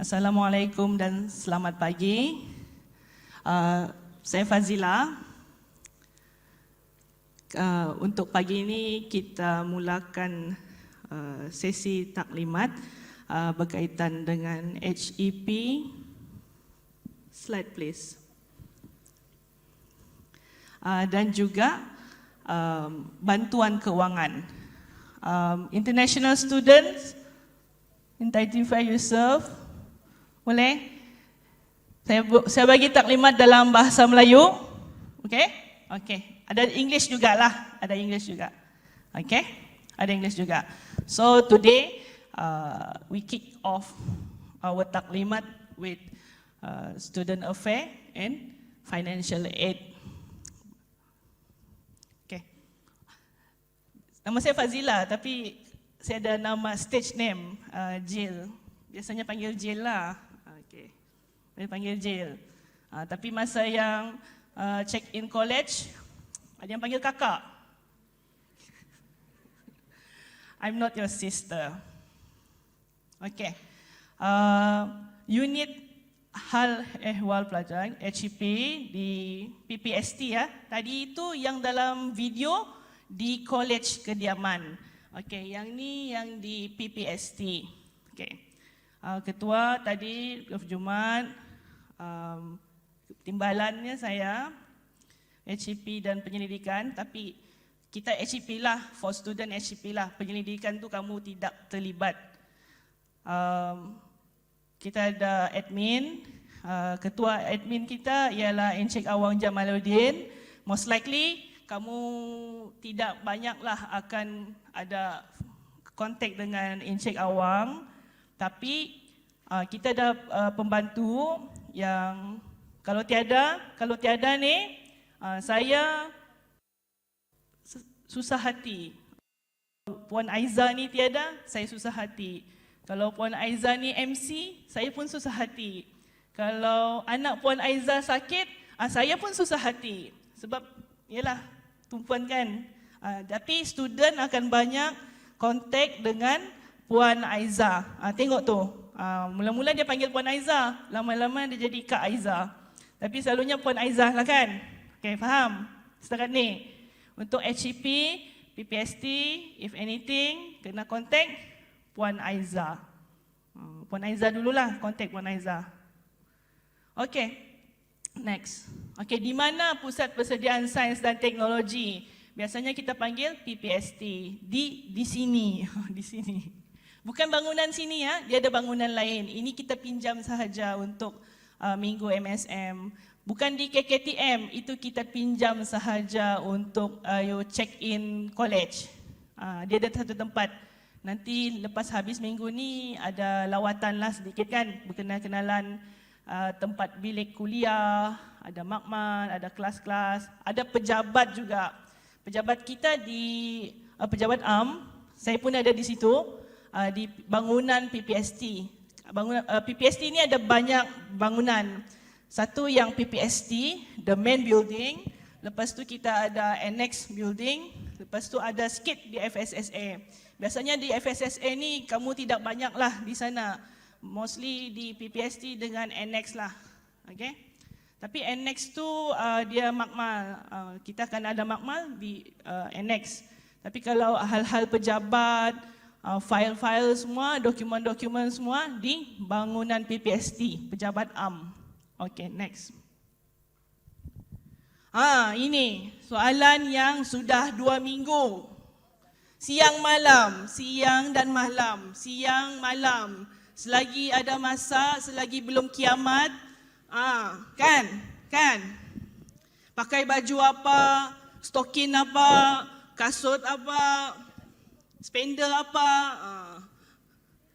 Assalamualaikum dan selamat pagi. Saya Fazila. Untuk pagi ini kita mulakan sesi taklimat berkaitan dengan HEP. Slide please. Dan juga bantuan keuangan. International students, identify yourself. Boleh? Saya bagi taklimat dalam bahasa Melayu. Okey? Okey. Ada English jugalah. Ada English juga. Okey? Ada English juga. So today we kick off our taklimat with student affair and financial aid. Okey. Nama saya Fazila tapi saya ada nama stage name Jill. Biasanya panggil Jill lah. Okey. Saya panggil Jill. Tapi masa yang check in college, ada yang panggil kakak. I'm not your sister. Okey. Unit hal ehwal pelajar HEP di PPST ya. Tadi itu yang dalam video di college kediaman. Okey, yang ni yang di PPST. Okey. Ketua tadi Prof Jumat, timbalannya saya HEP dan penyelidikan, tapi kita HEP lah, for student HEP lah, penyelidikan tu kamu tidak terlibat. Kita ada admin, ketua admin kita ialah Encik Awang Jamaluddin. Most likely kamu tidak banyaklah akan ada kontak dengan Encik Awang. Tapi kita ada pembantu yang kalau tiada ni saya susah hati. Puan Aiza ni tiada, saya susah hati. Kalau Puan Aiza ni MC, saya pun susah hati. Kalau anak Puan Aiza sakit, saya pun susah hati. Sebab yalah tumpuan kan. Tapi student akan banyak kontak dengan Puan Aiza. Tengok tu. Mula-mula dia panggil Puan Aiza, lama-lama dia jadi Kak Aiza. Tapi selalunya Puan Aiza lah kan. Okey, faham? Setakat ni. Untuk HEP, PPST, if anything, kena kontak Puan Aiza. Puan Aiza dululah, kontak Puan Aiza. Okey. Next. Okey, di mana Pusat Persediaan Sains dan Teknologi? Biasanya kita panggil PPST. Di sini, di sini. Bukan bangunan sini ya, dia ada bangunan lain. Ini kita pinjam sahaja untuk minggu MSM. Bukan di KKTM, itu kita pinjam sahaja untuk check in college. Dia ada satu tempat. Nanti lepas habis minggu ni ada lawatan lah sedikit kan, berkenal-kenalan tempat bilik kuliah, ada makmal, ada kelas-kelas, ada pejabat juga. Pejabat kita di pejabat AM, saya pun ada di situ. Di bangunan PPST. PPST ini ada banyak bangunan. Satu yang PPST, the main building. Lepas tu kita ada annex building. Lepas tu ada sikit di FSSA. Biasanya di FSSA ni kamu tidak banyak lah di sana. Mostly di PPST dengan annex lah. Okay? Tapi annex tu dia makmal. Kita akan ada makmal di annex. Tapi kalau hal-hal pejabat, file-file semua, dokumen-dokumen semua di bangunan PPST, Pejabat AM. Okey, next. Ini soalan yang sudah 2 minggu. Siang malam, siang dan malam, siang malam. Selagi ada masa, selagi belum kiamat, kan? Pakai baju apa, stokin apa, kasut apa, spender apa,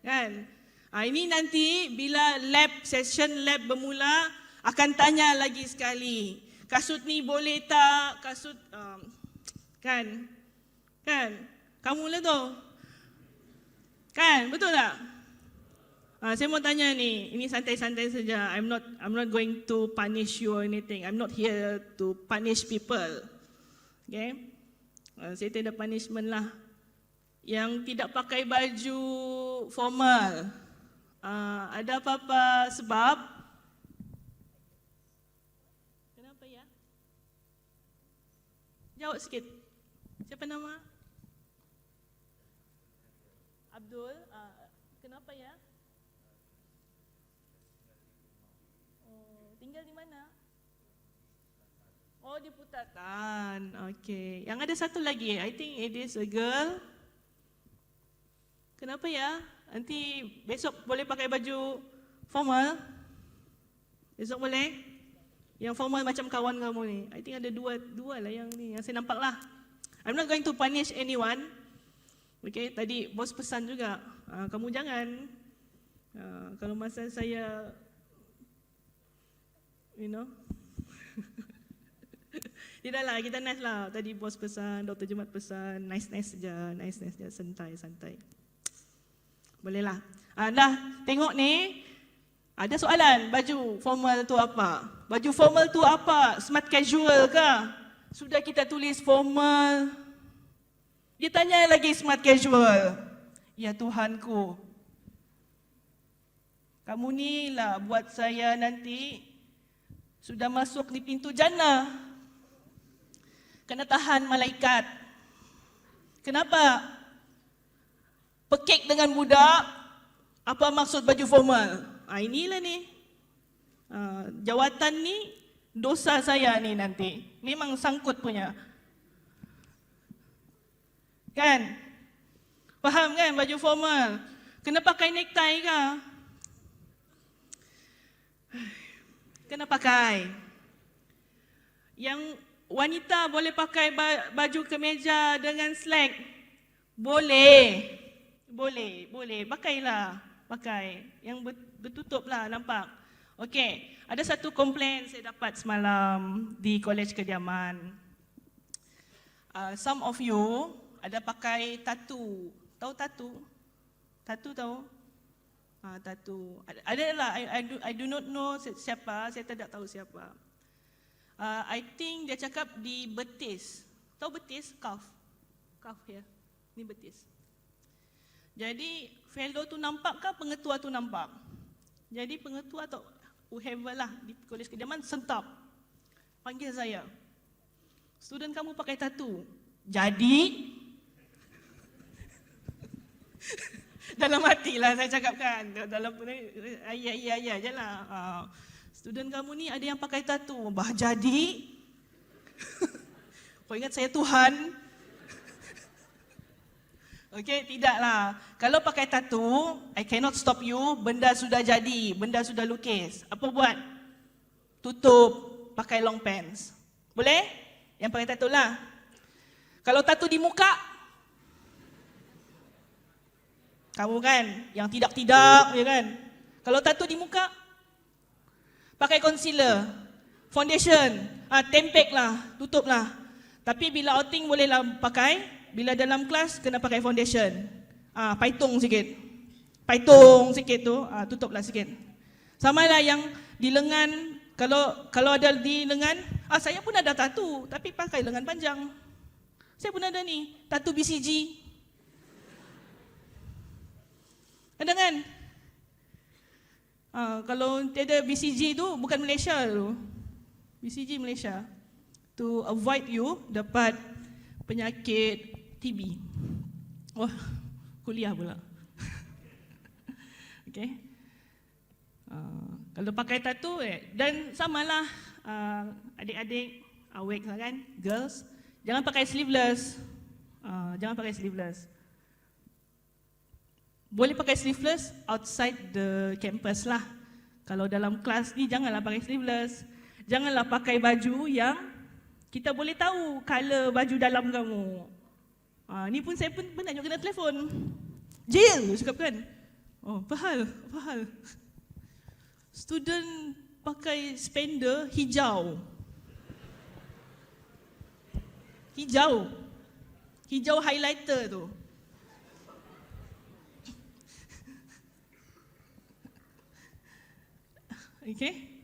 kan? Ini nanti bila session lab bermula akan tanya lagi sekali. Kasut ni boleh tak? Kasut, kan? Kamu lah tu, kan? Betul tak? Saya mau tanya ni, ini santai-santai saja. I'm not going to punish you or anything. I'm not here to punish people, okay? Saya tidak ada punishment lah. Yang tidak pakai baju formal, Ada apa-apa sebab? Kenapa ya? Jawab sikit. Siapa nama? Abdul. Kenapa ya? Tinggal di mana? Oh, di Putatan. Okay. Yang ada satu lagi. I think it is a girl. Kenapa ya? Nanti besok boleh pakai baju formal? Besok boleh? Yang formal macam kawan kamu ni. I think ada dua lah yang ni. Yang saya nampak lah. I'm not going to punish anyone. Okay, tadi bos pesan juga. Kamu jangan. Kalau masa saya, you know. Tidaklah, kita nice lah. Tadi bos pesan, Dr. Jumat pesan, nice-nice saja, santai-santai. Bolehlah. Dah, tengok ni. Ada soalan, baju formal tu apa? Baju formal tu apa? Smart casual ke? Sudah kita tulis formal. Dia tanya lagi smart casual. Ya Tuhanku. Kamu ni lah buat saya nanti sudah masuk di pintu jannah. Kena tahan malaikat. Kenapa? Pekik dengan budak. Apa maksud baju formal? Inilah ni. Jawatan ni dosa saya ni nanti. Memang sangkut punya. Kan? Faham kan baju formal? Kena pakai necktie ke? Kena pakai. Yang wanita boleh pakai baju kemeja dengan slack? Boleh. Boleh. Pakailah. Pakai. Yang bertutup lah, nampak? Okey. Ada satu komplain saya dapat semalam di Kolej Kediaman. Some of you ada pakai tattoo. Tahu tattoo? Tattoo tahu? Tattoo. Ada lah, I do not know siapa, saya tidak tahu siapa. I think dia cakap di betis. Tahu betis? Calf ya. Ni betis. Jadi, fellow tu nampak ke pengetua tu nampak? Jadi pengetua atau whoever lah di Kolej Kediaman sentap. Panggil saya. Student kamu pakai tattoo. Jadi dalam hati lah saya cakapkan. Dalam ya je lah. Student kamu ni ada yang pakai tattoo. Jadi kau ingat saya Tuhan? Okey, tidaklah. Kalau pakai tattoo, I cannot stop you. Benda sudah jadi, benda sudah lukis. Apa buat? Tutup, pakai long pants. Boleh? Yang pakai tattoo lah. Kalau tattoo di muka, kamu kan, yang tidak-tidak, ya kan? Kalau tattoo di muka, pakai concealer, foundation, tempek lah, tutup lah. Tapi bila outing bolehlah pakai. Bila dalam kelas, kena pakai foundation. Paitung sikit. Tu, tutuplah sikit. Sama lah yang di lengan, kalau ada di lengan, saya pun ada tattoo, tapi pakai lengan panjang. Saya pun ada ni, tattoo BCG. Ada kan? Kalau tiada BCG tu, bukan Malaysia tu. BCG Malaysia. To avoid you dapat penyakit TB. Wah, kuliah pula. Okay. Kalau pakai tattoo, dan samalah adik-adik, awake lah kan, girls, jangan pakai sleeveless. Boleh pakai sleeveless outside the campus lah. Kalau dalam kelas ni, janganlah pakai sleeveless. Janganlah pakai baju yang kita boleh tahu color baju dalam kamu. Ni pun saya pun pernah juga kena telefon. Jail, cakap kan. Fahal. Student pakai spender hijau. Hijau highlighter tu. Okay.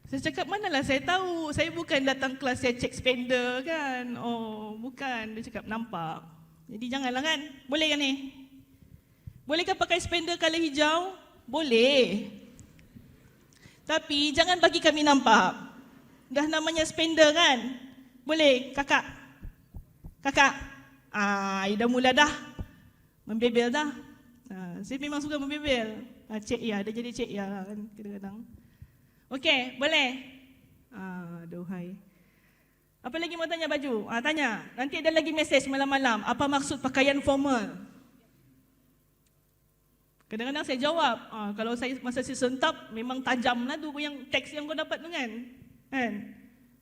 Saya cakap, manalah saya tahu, saya bukan datang kelas saya cek spender kan. Bukan, dia cakap nampak. Jadi janganlah kan, boleh kan ni? Bolehkah pakai spender color hijau? Boleh. Tapi jangan bagi kami nampak. Dah namanya spender kan? Boleh, kakak. Kakak. Dah mula dah. Membebel dah. Saya memang suka membebel. Cik Ya, dia jadi Cik Ya kan kadang-kadang. Okey, boleh. Aduhai. Apa lagi mau tanya baju? Tanya. Nanti ada lagi mesej malam-malam. Apa maksud pakaian formal? Kadang-kadang saya jawab. Kalau saya masa saya sentap, memang tajam lah tu yang teks yang kau dapat tu kan.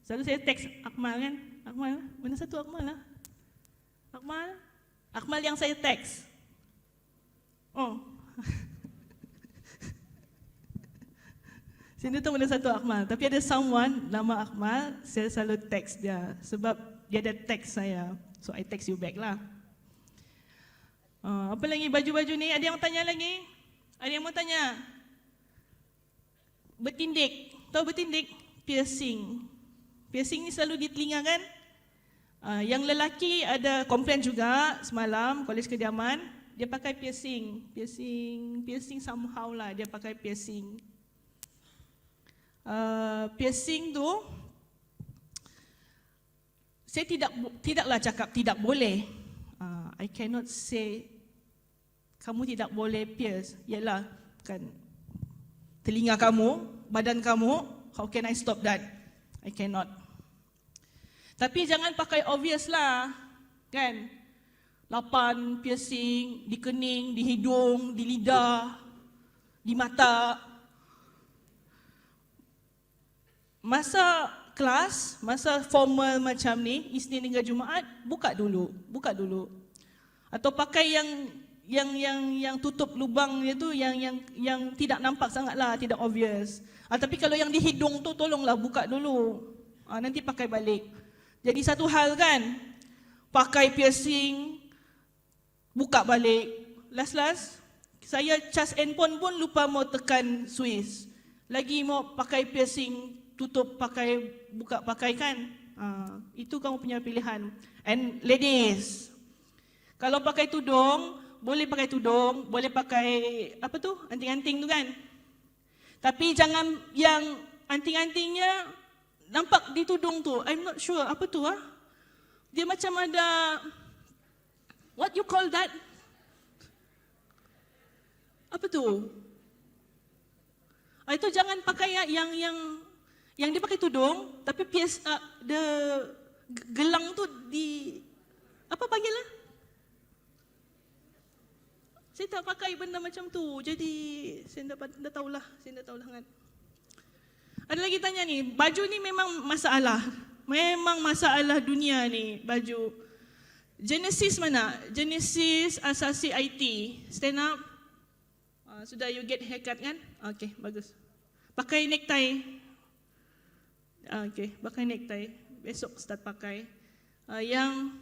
Selalu saya teks Akmal kan. Akmal, mana satu Akmal lah? Akmal? Akmal yang saya teks. Sini tu mana satu Akmal. Tapi ada someone nama Akmal, saya selalu teks dia. Sebab dia ada teks saya. So I text you back lah. Apa lagi baju-baju ni? Ada yang tanya lagi? Ada yang mau tanya? Bertindik. Tahu bertindik? Piercing. Piercing ni selalu di telinga kan? Yang lelaki ada komplain juga semalam, Kolej Kediaman. Dia pakai piercing. Piercing somehow lah dia pakai piercing. Piercing tu, saya tidaklah cakap tidak boleh. I cannot say kamu tidak boleh pierce. Yalah, kan telinga kamu, badan kamu, how can I stop that? I cannot. Tapi jangan pakai obvious lah, kan? 8 piercing di kening, di hidung, di lidah, di mata. Masa kelas, masa formal macam ni, Isnin hingga Jumaat, buka dulu. Atau pakai yang tutup lubang dia tu yang tidak nampak sangatlah, tidak obvious. Tapi kalau yang di hidung tu tolonglah buka dulu. Nanti pakai balik. Jadi satu hal kan, pakai piercing, buka balik. Last, saya cas handphone pun lupa mau tekan Swiss. Lagi mau pakai piercing, tutup pakai, buka pakai kan. Itu kamu punya pilihan. And ladies, kalau pakai tudung, boleh pakai tudung, boleh pakai apa tu, anting-anting tu kan. Tapi jangan yang anting-antingnya nampak di tudung tu. I'm not sure apa tu Dia macam ada, what you call that? Apa tu? Itu jangan pakai yang dia pakai tudung, tapi the gelang tu di apa panggil lah? Saya tak pakai benda macam tu. Jadi saya dah tahulah kan. Ada lagi tanya ni, baju ni memang masalah. Memang masalah dunia ni baju. Genesis mana? Genesis asasi IT. Stand up. Sudah you get haircut kan? Okay, bagus. Pakai necktie. Okay, pakai necktie. Besok start pakai. Yang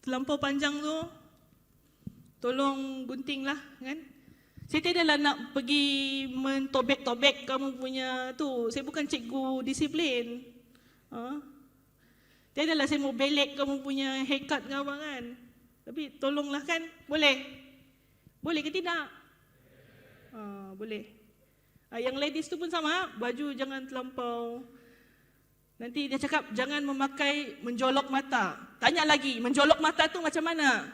terlampau panjang tu, tolong gunting lah kan. Saya tidaklah nak pergi mentobek-tobek kamu punya tu. Saya bukan cikgu disiplin. Tidaklah saya mau belek kamu punya haircut ke apa kan. Tapi tolonglah kan. Boleh? Boleh ke tidak? Boleh. Yang ladies tu pun sama. Baju jangan terlampau. Nanti dia cakap jangan memakai menjolok mata. Tanya lagi, menjolok mata tu macam mana?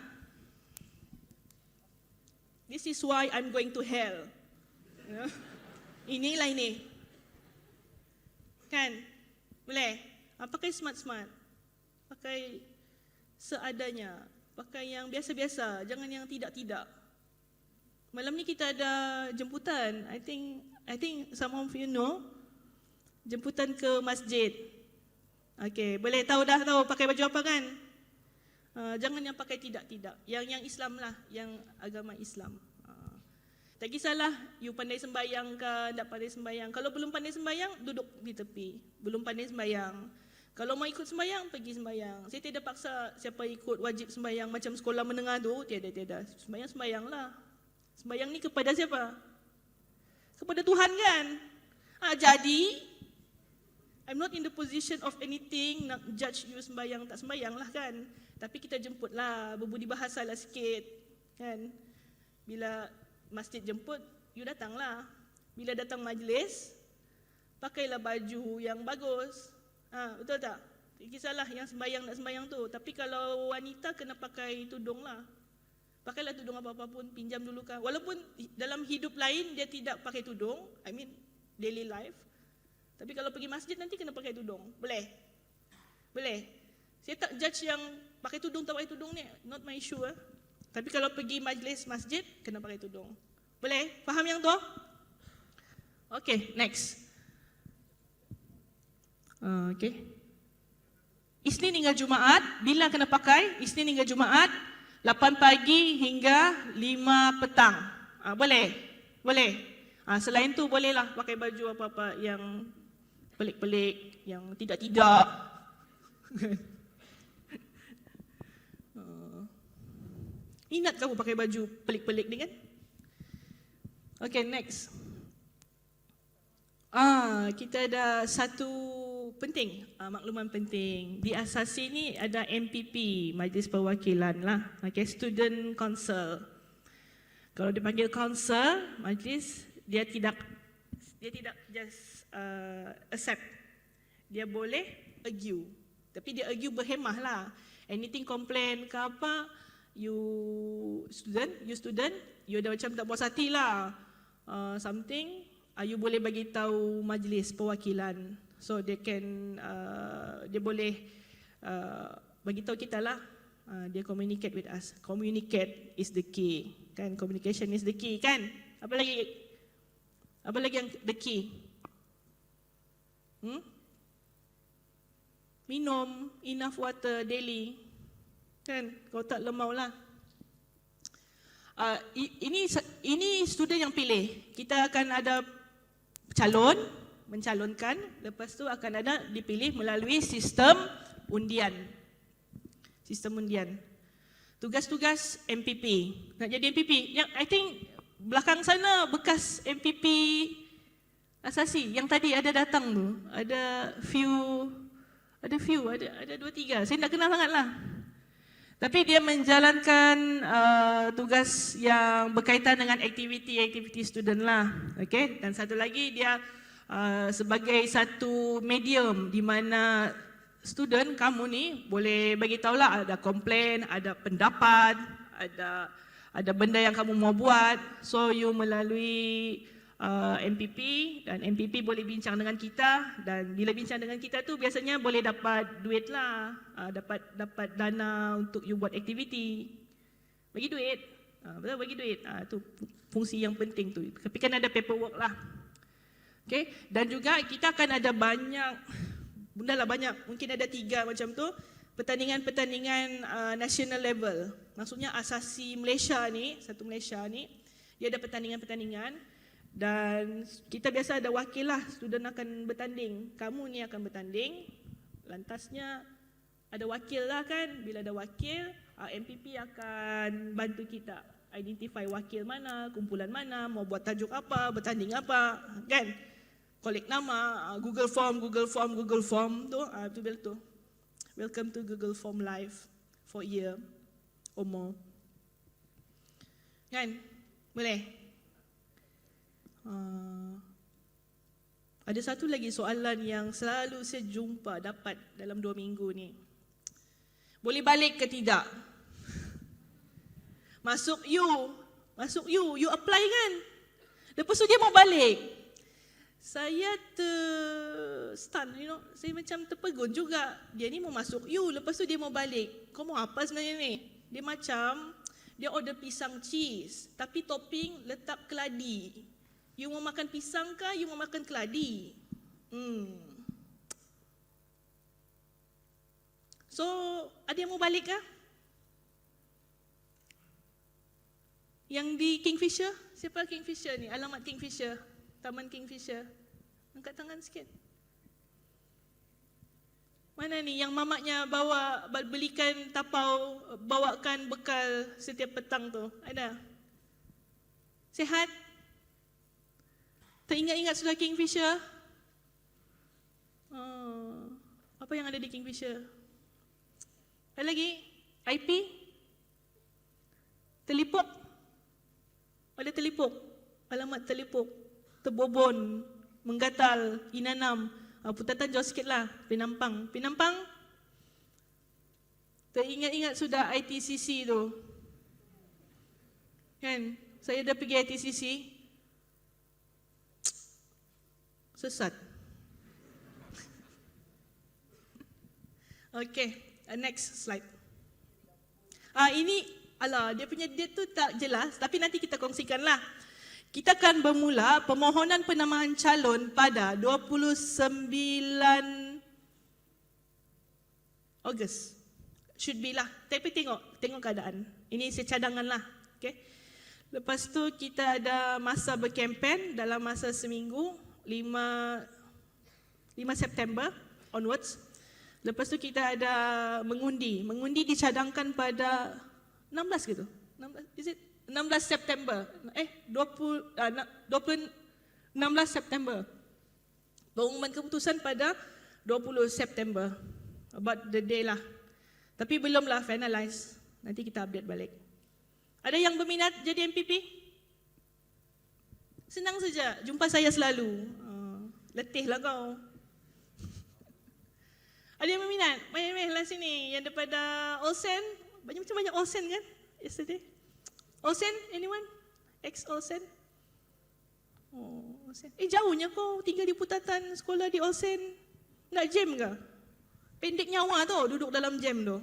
This is why I'm going to hell. Inilah ini. Kan? Boleh? Pakai smart-smart. Pakai seadanya. Pakai yang biasa-biasa. Jangan yang tidak-tidak. Malam ni kita ada jemputan. I think some of you know. Jemputan ke masjid. Okay, boleh tahu pakai baju apa kan? Jangan yang pakai tidak-tidak. Yang Islam lah, yang agama Islam. Tak kisahlah you pandai sembahyang ke, tak pandai sembahyang. Kalau belum pandai sembahyang, duduk di tepi. Belum pandai sembahyang. Kalau mau ikut sembahyang, pergi sembahyang. Saya tidak paksa siapa ikut wajib sembahyang macam sekolah menengah tu, tiada. Sembahyang-sembahyanglah. Sembahyang ni kepada siapa? Kepada Tuhan kan? Jadi I'm not in the position of anything nak judge you sembahyang tak sembahyang lah kan. Tapi kita jemputlah, berbudi bahasa lah sikit kan. Bila masjid jemput, you datanglah. Bila datang majlis, pakailah baju yang bagus. Betul tak? Tak kisahlah yang sembahyang nak sembahyang tu. Tapi kalau wanita kena pakai tudung lah. Pakailah tudung apa-apa pun, pinjam dulu kan. Walaupun dalam hidup lain dia tidak pakai tudung, I mean daily life. Tapi kalau pergi masjid nanti kena pakai tudung. Boleh? Boleh. Saya tak judge yang pakai tudung tak pakai tudung ni, not my issue. Tapi kalau pergi majlis masjid, kena pakai tudung. Boleh? Faham yang tu? Okay, next. Okay. Isnin hingga Jumaat, bila kena pakai? Isnin hingga Jumaat, 8 pagi hingga 5 petang. Boleh? Boleh? Selain tu bolehlah pakai baju apa-apa yang pelik-pelik, yang tidak-tidak. Ingat kamu pakai baju pelik-pelik ni kan? Okay, next. Kita ada satu penting, makluman penting. Di asasi ni ada MPP, Majlis Perwakilan lah. Okay, Student Council. Kalau dipanggil council, majlis, dia tidak just accept. Dia boleh argue. Tapi dia argue berhemah lah. Anything complain ke apa, you student, you dah macam tak puas hati lah. Something, you boleh bagi tahu majlis perwakilan. So dia boleh bagi tahu kita lah. Dia communicate with us. Communicate is the key. Kan, communication is the key kan? Apa lagi yang the key? Minum enough water daily. Kan, kau tak lemau lah. Ini student yang pilih. Kita akan ada mencalonkan, lepas tu akan ada dipilih melalui sistem undian. Tugas-tugas MPP. Nak jadi MPP, yang I think belakang sana bekas MPP asasi yang tadi ada datang tu. Ada 2-3. Saya tak kenal sangat lah. Tapi dia menjalankan tugas yang berkaitan dengan aktiviti student lah. Okay? Dan satu lagi dia sebagai satu medium di mana student kamu ni boleh bagi tahulah ada komplain, ada pendapat, ada benda yang kamu mau buat. So you melalui MPP dan MPP boleh bincang dengan kita, dan bila bincang dengan kita tu biasanya boleh dapat duit lah, dapat dana untuk you buat aktiviti. Bagi duit. Betul, bagi duit. Tu fungsi yang penting tu. Tapi kan ada paperwork lah. Okay? Dan juga kita akan ada banyak, mungkin ada 3 macam tu, pertandingan-pertandingan national level. Maksudnya asasi Malaysia ni, satu Malaysia ni, dia ada pertandingan-pertandingan. Dan kita biasa ada wakil lah, student akan bertanding. Kamu ni akan bertanding, lantasnya ada wakil lah kan. Bila ada wakil, MPP akan bantu kita identify wakil mana, kumpulan mana, mau buat tajuk apa, bertanding apa, kan. Collect nama, Google Form tu, tu. Welcome to Google Form Live for a year or more. Kan? Boleh? Ada satu lagi soalan yang selalu saya jumpa dapat dalam 2 minggu ni. Boleh balik ke tidak? Masuk you apply kan? Lepas tu dia mau balik. Saya stun, saya macam terpegun juga. Dia ni mau masuk you, lepas tu dia mau balik. Kau mau apa sebenarnya ni? Dia macam, dia order pisang cheese, tapi topping letak keladi. You mau makan pisang ke, you mau makan keladi? So, ada yang mau balik ke? Yang di Kingfisher? Siapa Kingfisher ni? Alamat Kingfisher, Taman Kingfisher. Angkat tangan sikit. Mana ni yang mamaknya belikan tapau, bawakan bekal setiap petang tu? Ada? Sihat? Teringat-ingat sudah Kingfisher? Apa yang ada di Kingfisher? Ada lagi? IP? Telipuk? Ada telipuk? alamat terlepuk, terbobon, menggatal, inanam. Putatan jauh sikit lah, Penampang. Penampang, teringat-ingat sudah ITCC tu. Kan, saya dah pergi ITCC, sesat. Okay, next slide. Ini, dia punya date tu tak jelas, tapi nanti kita kongsikan lah. Kita akan bermula permohonan penamaan calon pada 29 Ogos. Should be lah. Tapi tengok keadaan. Ini secadangan lah. Okay. Lepas tu kita ada masa berkempen dalam masa seminggu, 5 September onwards. Lepas tu kita ada mengundi. Mengundi dicadangkan pada 16 gitu. 16, is it? 16 September, 16 September. Pengumuman keputusan pada 20 September. About the day lah. Tapi belumlah finalize. Nanti kita update balik. Ada yang berminat jadi MPP? Senang saja, jumpa saya selalu. Letihlah kau. Ada yang berminat? Main-main lah sini. Yang daripada Olsen, macam banyak Olsen kan yesterday? Olsen, anyone? Ex-Olsen? Olsen. Jauhnya kau tinggal di Putatan, sekolah di Olsen. Nak jam ke? Pendek nyawa tu, duduk dalam jam tu.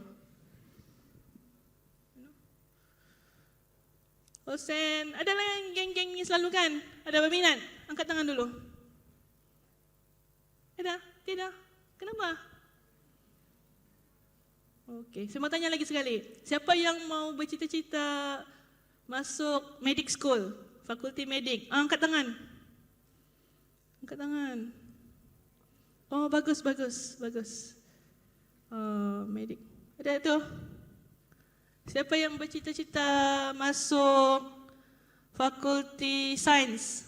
Olsen, adalah yang geng-geng ni selalu kan? Ada berminat? Angkat tangan dulu. Ada? Tidak? Kenapa? Okey, saya mau tanya lagi sekali. Siapa yang mau bercita-cita masuk medic school, fakulti medik? Angkat tangan. Angkat tangan. Oh, bagus. Medik. Ada tu. Siapa yang bercita-cita masuk fakulti sains?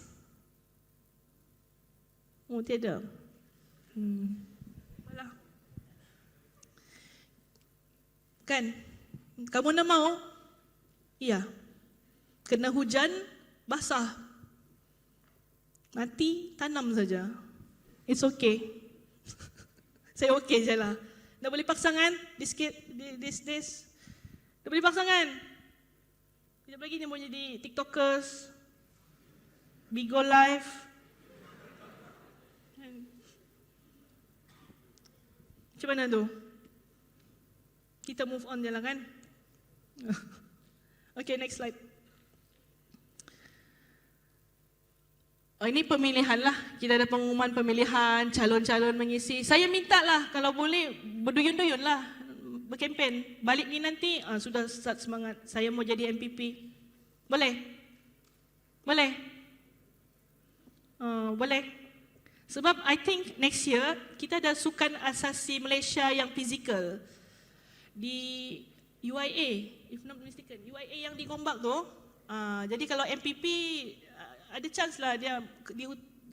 Oh, tiada. Alah. Kan? Kamu nak mau? Iya. Kena hujan, basah. Mati, tanam saja. It's okay. Saya okay je lah. Dah boleh paksa kan? These days. Dah boleh paksa kan? Sekejap lagi ni mau jadi TikTokers. Bigo Live. Macam mana tu? Kita move on je lah kan? Okay, next slide. Ini pemilihan lah. Kita ada pengumuman pemilihan, calon-calon mengisi. Saya minta lah kalau boleh berduyun-duyun lah. Berkempen. Balik ni nanti sudah start semangat. Saya mau jadi MPP. Boleh? Boleh? Boleh. Sebab I think next year kita ada Sukan Asasi Malaysia yang fizikal. Di UIA, if not mistaken. UIA yang di Gombak tu. Jadi kalau MPP ada chance lah dia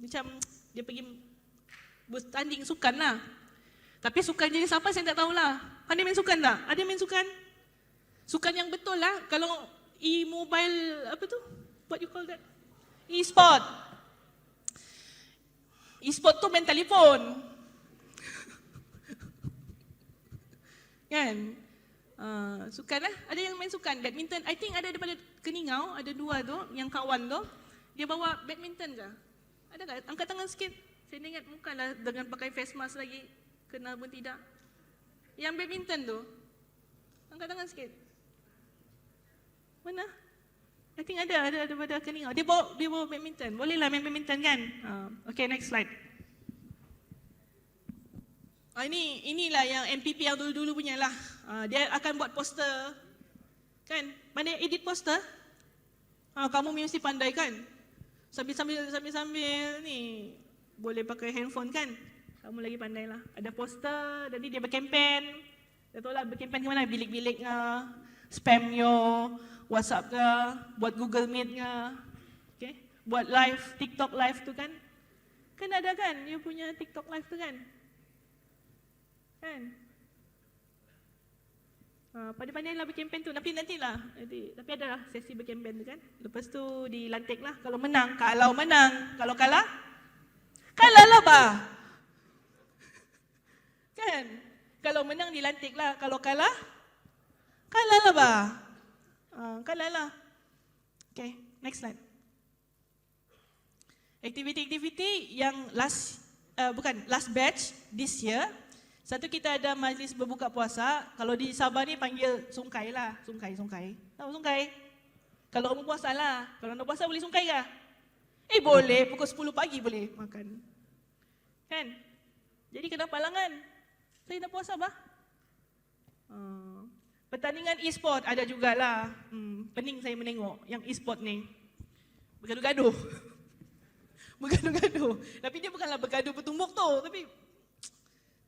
macam dia pergi bertanding sukan lah. Tapi sukan jenis apa saya tak tahulah. Ada main sukan tak? Ada main sukan? Sukan yang betul lah. Kalau e-mobile apa tu? What you call that? E-sport. E-sport tu main telefon. Kan? Sukan lah. Ada yang main sukan. Badminton. I think ada daripada Keningau. Ada dua tu. Yang kawan tu. Dia bawa badminton ke? Ada tak? Angkat tangan sikit. Saya ingat muka lah dengan pakai face mask lagi. Kenal pun tidak. Yang badminton tu. Angkat tangan sikit. Mana? I think ada daripada Keningau. Dia bawa badminton. Bolehlah main badminton kan? Okay, next slide. Inilah yang MPP yang dulu-dulu punya lah. Dia akan buat poster. Kan? Mana edit poster? Kamu mesti pandai kan? Sambil ni boleh pakai handphone kan? Kamu lagi pandai lah. Ada poster, jadi dia berkempen. Dia tahu lah berkempen ke mana? Bilik-bilik ke, spam yo, WhatsApp ke, buat Google Meet ke, okay? Buat live, TikTok live tu kan? Kan ada kan? Dia punya TikTok live tu kan? Kan? Pandai-pandailah berkempen tu. Nantilah. Tapi ada sesi berkempen tu kan. Lepas tu dilantik lah. Kalau menang. Kalau kalah, kalah lah bah. Kan? Kalau menang dilantik lah. Kalau kalah, kalah lah bah. Kalah lah. Okay, next slide. Aktiviti-aktiviti yang last batch this year. Satu, kita ada majlis berbuka puasa. Kalau di Sabah ni panggil sungkai lah. Sungkai. Tahu sungkai? Kalau orang puasa lah. Kalau nak puasa boleh sungkai kah? Boleh. Pukul 10 pagi boleh makan. Kan? Jadi kena palangan. Saya nak puasa bah. Pertandingan e-sport ada jugalah. Pening saya menengok yang e-sport ni. Bergaduh-gaduh. Bergaduh-gaduh. Tapi dia bukanlah bergaduh bertumbuk tu. Tapi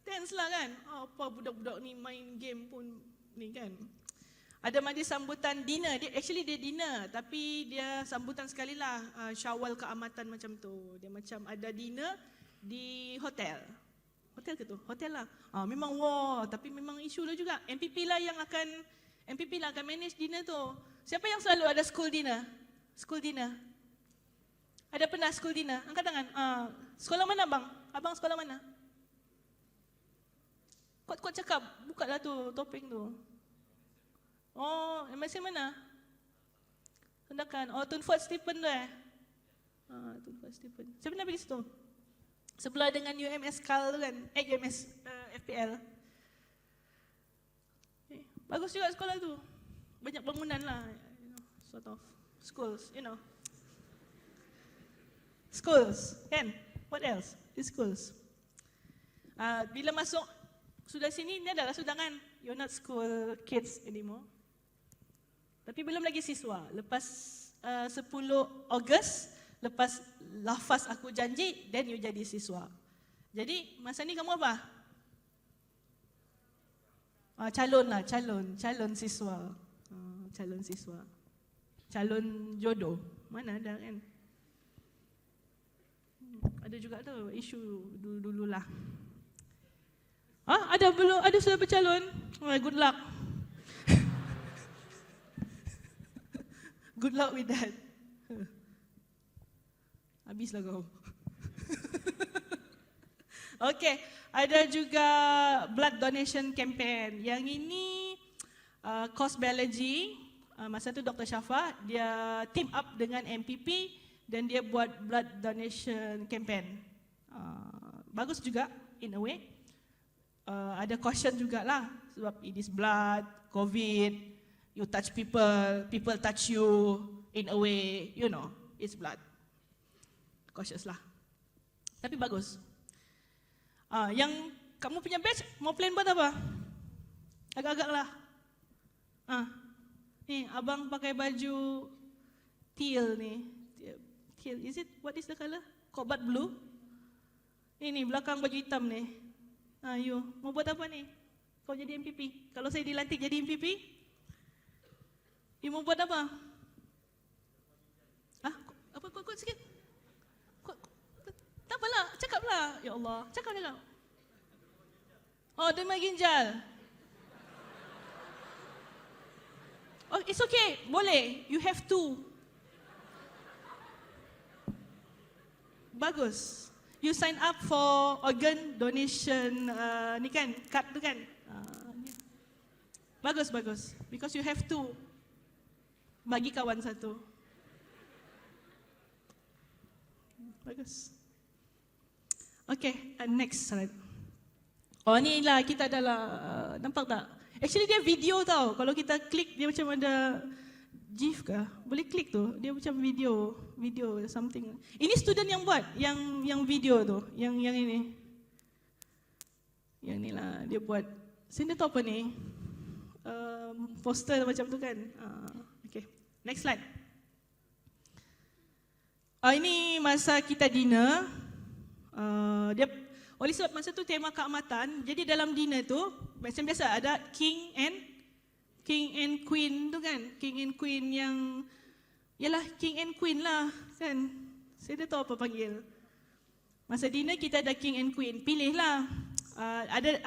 tense lah kan. Apa budak-budak ni main game pun ni kan. Ada majlis sambutan dinner. Dia dinner. Tapi dia sambutan sekali lah. Syawal keamatan macam tu. Dia macam ada dinner di hotel. Hotel ke tu? Hotel lah. Memang tapi memang isu lah juga. MPP lah akan manage dinner tu. Siapa yang selalu ada school dinner? School dinner. Ada pernah school dinner? Angkat tangan. Sekolah mana bang? Abang sekolah mana? Kuat-kuat cakap. Buka lah tu topeng tu. MSM mana? Hendakan. Tunford Stephen tu Tunford Stephen. Saya pernah pergi situ. Sebelah dengan UMS Cal tu kan. UMS FPL. Bagus juga sekolah tu. Banyak bangunan lah. Sort of schools, Schools, kan? What else? It's schools. Bila masuk sudah sini, ni adalah sudangan. You're not school kids anymore. Tapi belum lagi siswa. Lepas 10 Ogos, lepas lafaz aku janji, then you jadi siswa. Jadi masa ni kamu apa? Calon siswa. Calon siswa. Calon jodoh. Mana ada kan? Ada juga tu isu dulu-dululah. Ada belum? Ada sudah bercalon? Good luck. Good luck with that. Habislah kau. Okay, ada juga blood donation campaign. Yang ini Cost Biology. Masa tu Dr. Syafa, dia team up dengan MPP dan dia buat blood donation campaign. Bagus juga in a way. Ada caution jugalah sebab it is blood, COVID, you touch people touch you in a way, it's blood. Cautious lah. Tapi bagus. Yang kamu punya batch mau plan buat apa? Agak-agak lah. Ni abang pakai baju teal ni. Teal, what is the color? Cobalt blue. Ini belakang baju hitam ni. You mau buat apa ni? Kau jadi MPP. Kalau saya dilantik jadi MPP, you mau buat apa? Apa kuat sikit? Tak apalah, cakaplah. Ya Allah, cakap. Demam ginjal. It's okay, boleh. You have to. Bagus. You sign up for organ donation, ni kan, card tu kan. Bagus. Because you have to. Bagi kawan satu. Bagus. Okay, next slide. Ni lah kita adalah, nampak tak? Actually dia video tau. Kalau kita klik dia macam ada GIF kah? Boleh klik tu. Dia macam video something. Ini student yang buat, yang video tu, yang ini. Yang ni lah dia buat. Sini tu apa ni? Poster macam tu kan. Okay, next slide. Ini masa kita dinner. Dia oleh sebab masa tu tema keamatan, jadi dalam dinner tu macam biasa ada king and queen tu kan. King and queen yang yalah king and queen lah kan. Saya dah tahu apa panggil. Masa dinner kita ada king and queen. Pilihlah.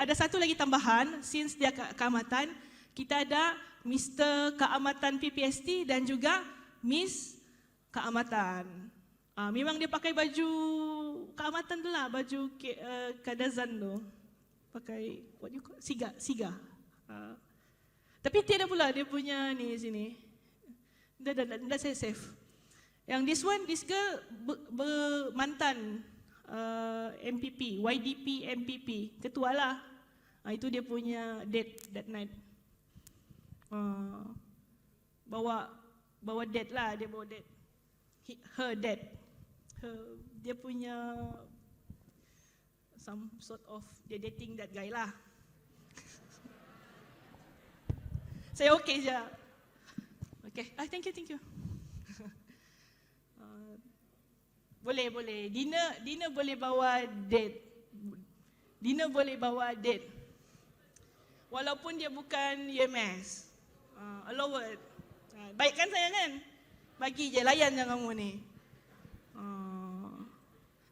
Ada satu lagi tambahan since dia keamatan, Kita ada Mr. Keamatan PPST dan juga Miss Keamatan. Memang dia pakai baju keamatan tu lah, baju kadazan tu. Pakai, what you call, siga. Tapi tiada pula dia punya ni sini. Dah saya save. Yang this girl mantan MPP, YDP MPP, ketua lah. Itu dia punya date that night. Bawa date lah, dia bawa date. Her date. Dia punya some sort of dia dating that guy lah. Saya okay je. Okay, thank you. Boleh. Dina boleh bawa date. Walaupun dia bukan UMS. Allowed. Baik kan saya kan? Bagi je, layan je kamu ni.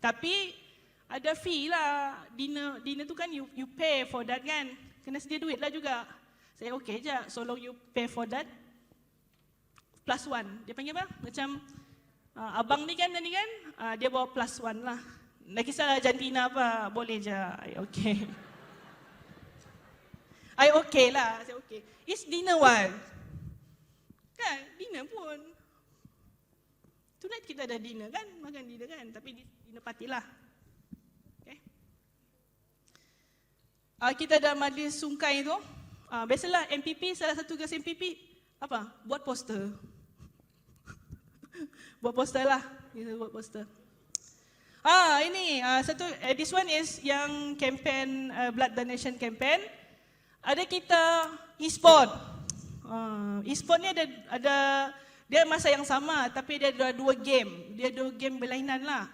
Tapi ada fee lah. Dinner tu kan you pay for that kan. Kena sedia duit lah juga. Saya okey je, so long you pay for that. +1. Dia panggil apa? Macam abang ni kan, dia bawa +1 lah. Nak kisah jantina apa, boleh je. Okay. I okay lah, saya okay. It's dinner one. Kan, dinner pun. Tonight kita ada dinner kan, makan dinner kan. Tapi dinner party lah. Okay. Kita ada majlis sungkai tu. Biasalah MPP, salah satu tugas MPP apa? Buat poster. Buat poster lah. Kita buat poster. Ini satu. This one is yang campaign blood donation campaign. Ada kita e-sport. E-sport ni ada dia masa yang sama tapi dia ada dua game. Dia dua game berlainan lah.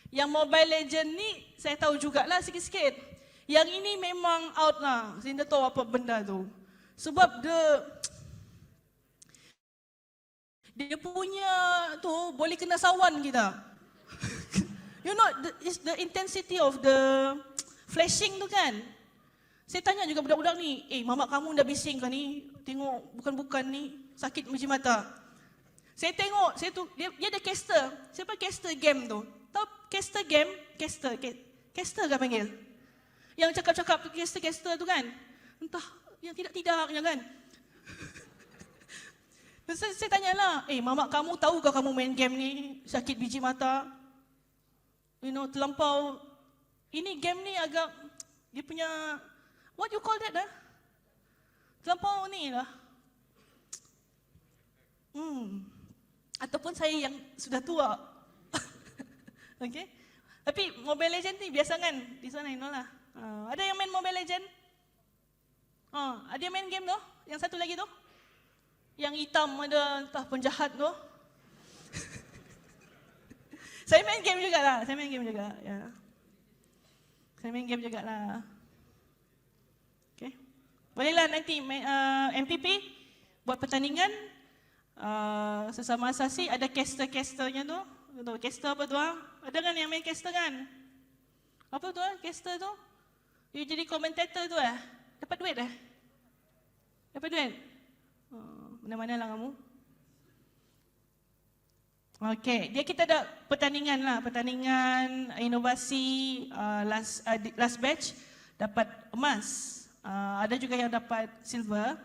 Yang Mobile Legend ni saya tahu jugalah sikit-sikit. Yang ini memang out lah. Saya tak tahu apa benda tu. Sebab dia punya tu boleh kena sawan kita. You know, the intensity of the flashing tu kan. Saya tanya juga budak-budak ni, mamak kamu dah bising kan ni? Tengok bukan-bukan ni, sakit macam mata. Saya tengok, dia ada caster. Siapa caster game tu? Tahu caster game? Caster kan panggil? Yang cakap-cakap caster tu kan? Entah, yang tidak-tidaknya kan? Saya tanyalah, mamak kamu tahu ke kamu main game ni sakit biji mata? You know, terlampau. Ini game ni agak, dia punya, what you call that terlampau ni lah. Ataupun saya yang sudah tua. Okay. Tapi Mobile Legend ni biasa kan? Di sana you know lah. Ada yang main Mobile Legend? Ada yang main game tu? Yang satu lagi tu? Yang hitam ada entah penjahat tu? Saya main game jugalah. Saya main game jugalah. Okay. Bolehlah nanti MPP buat pertandingan. Sesama asasi ada caster-casternya tu. Caster apa tu? Ada kan yang main caster kan? Apa tu caster tu? You jadi komentator tu Dapat duit Dapat duit? Mana-mana lah kamu. Okay, kita ada pertandingan lah. Pertandingan inovasi last batch dapat emas. Ada juga yang dapat silver.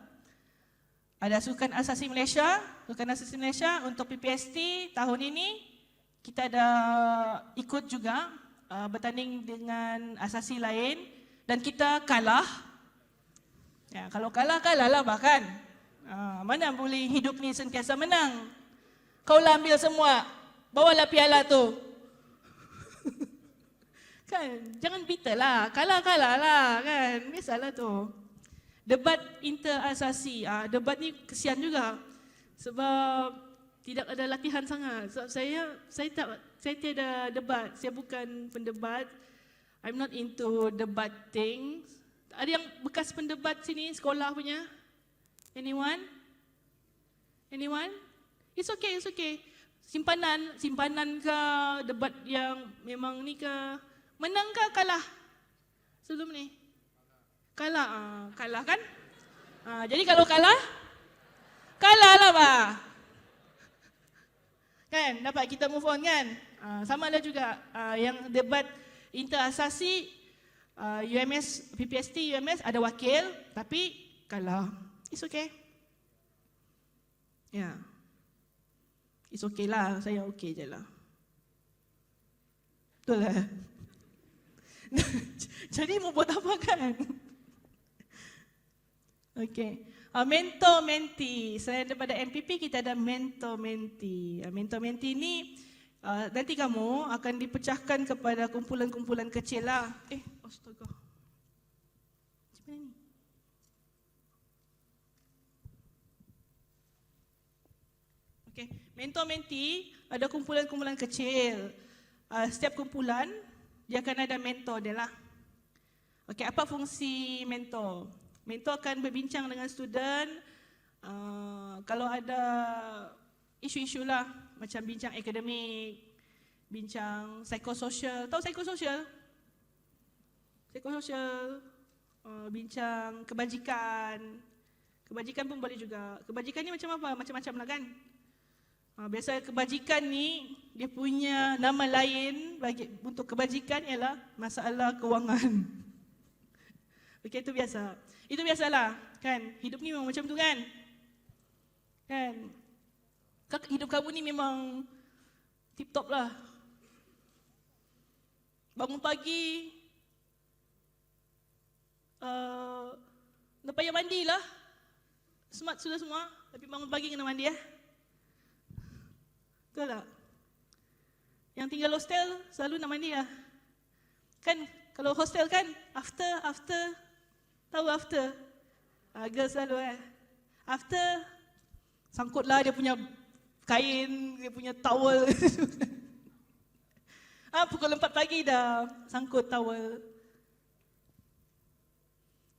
Ada Sukan Asasi Malaysia untuk PPST tahun ini kita ada ikut juga bertanding dengan asasi lain dan kita kalah. Ya, kalau kalah lah bahkan. Mana boleh hidup ni sentiasa menang. Kau lah ambil semua, bawalah piala tu. Kan, jangan bitter lah, kalah lah kan, biasalah tu. Debat interasasi, debat ni kesian juga sebab tidak ada latihan sangat. Sebab saya tiada debat, saya bukan pendebat. I'm not into debating. Ada yang bekas pendebat sini sekolah punya? Anyone? It's okay. Simpanan ke debat yang memang ni ke? Menang ke kalah? Sebelum ni? Kalah kan? Jadi kalau kalah, kalah lah bah. Kan, dapat kita move on kan? Sama ada juga yang debat interasasi UMS, PPST, UMS ada wakil tapi kalah. It's okay. Ya. Yeah. It's okay lah, saya okay je lah. Betul lah. Jadi mau buat apa kan? Okay. Mentor-mentee. Selain daripada MPP, kita ada mentor-mentee. Mentor-mentee ni nanti kamu akan dipecahkan kepada kumpulan-kumpulan kecil lah. Astaga. Macam mana ni? Okay. Mentor-mentee ada kumpulan-kumpulan kecil. Setiap kumpulan, dia akan ada mentor dia lah. Okay, apa fungsi mentor? Mentor akan berbincang dengan student kalau ada isu-isu lah, macam bincang akademik, bincang psikososial. Tahu psikososial? Psikososial, bincang kebajikan. Kebajikan pun boleh juga. Kebajikan ni macam apa? Macam-macam lah kan? Biasa kebajikan ni, dia punya nama lain untuk kebajikan ialah masalah kewangan. Okey, itu biasa. Itu biasalah, kan? Hidup ni memang macam tu kan? Kan? Hidup kamu ni memang tip-top lah. Bangun pagi, tak payah mandi lah. Smart sudah semua, tapi bangun pagi kena mandi ya. Betul tak? Yang tinggal hostel selalu nak mandi lah. Kan, kalau hostel kan, after, tahu after? Girls selalu after, sangkutlah dia punya kain, dia punya towel. Pukul 4 pagi dah sangkut towel.